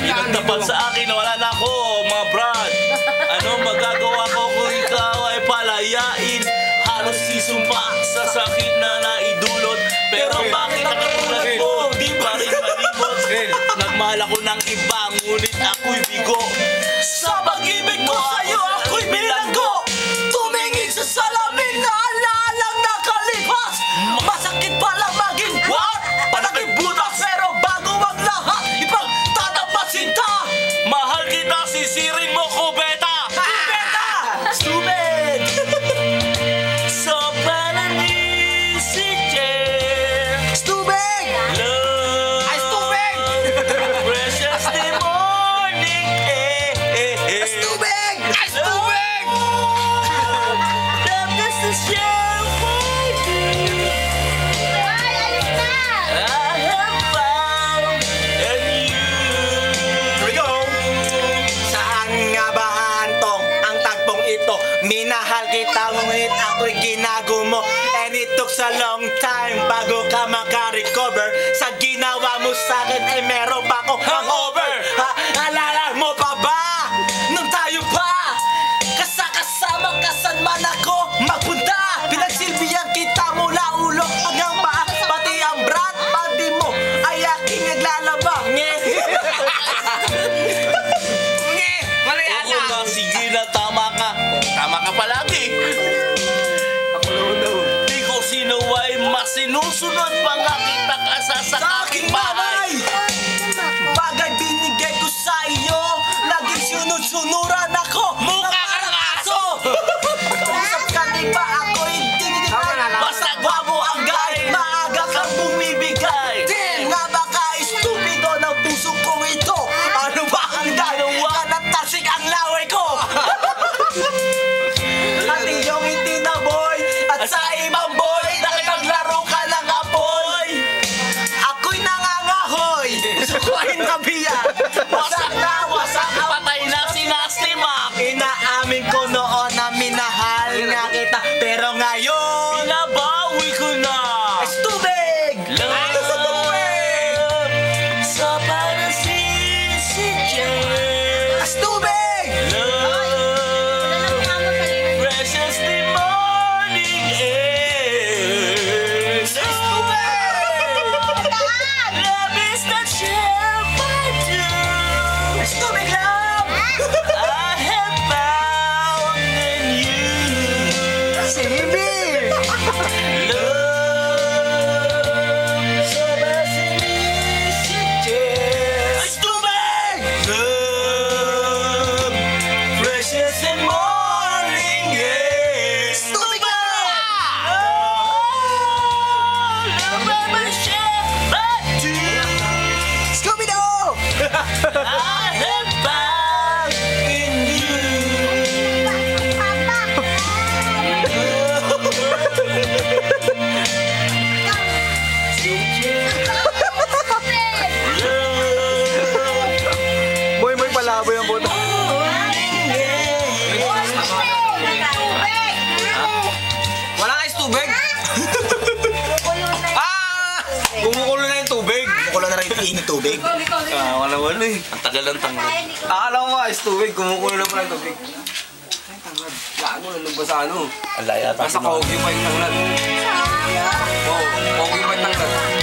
Pinagtapat sa akin na wala na ako, mga brad. Ano magagawa ko kung ikaw ay palayain? Halos isumpa sa sakit na naidulot. Pero bakit nakatulad mo, di pa rin malimot? Nagmahal ako ng iba, ngunit ako'y bigo. Sa pag-ibig ko sa'yo, ako'y bilanggo. Tumingin sa salamin na alaalang nakalipas. Masakit pala maging what? Palaging butas, pero bago ang lahat, ipagtatapat sinta. Mahal kita, sisirin mo ko, beta. Beta! Stupid! So pananisip, Stupid! love. Ay, stupid! Precious the morning, Stupid! Ay, stupid! Love is the share my dream. Ay, alis na! I have found in you. Here we go! Saan nga ba hantong ang tagpong ito? Minahal kita ngunit ako'y ginago mo. And it took a long time bago ka makarecover. Sa ginawa mo sa'kin ay meron pa akong hangover. Ha? Alala mo pa ba? Nung tayo pa kasama kasan man ako magpunta. Pinagsilbihan kita mula ulo hanggang paa. Pati ang brat pati mo ay aking naglalaba. Nge! Nge! Mali Oo ana! na, sige na, tama ka. Tama ka palagi. Di ko sino ay masinusunod pa nga kita ka sa aking bahay. Bagay binigay ko sa iyo, laging sunod-sunuran ako. Mukha kang aso! Usap ka di ba ako hindi Basta gwabo ang kahit guy. maaga kang bumibigay. Di nga baka estupido ng puso ko ito. Ano ba ang dalawa? Nanatasik ang laway ko. At iyong hindi na boy, at sa ibang boy, nakipaglaro ka ng apoy. Ako'y nangangahoy, gusto ko ay nabiya. Wasak na, wasak na. Patay na si Nasty Mac. Inaamin ko noon na minahal nga kita, pero ngayon Binabawi ko na. Stupid! Love sa panasisityan. Stupid! Love, precious the morning air. Love is the share I do. Stupid love! I have found in you. Sibi! Love sa panasisityan. Stupid! Love, precious and morning air. Stupid ka! Love, my share I do. Scooby-Doo! I have found in you. Boy, may palaboy ang buto. Wala kayo tubig? Ah! Kumukulo na yung tubig. Kumukulo na rin yung init tubig. Wala eh. Ang tagal ng tangal. Akala ko ayos tubig. Kumukulo na pala yung tubig. Ay, tangad. Gaano, nalog ba sa ano? Alaya Nasa kogi pa yung tangad. Oo, kogi pa yung tangad.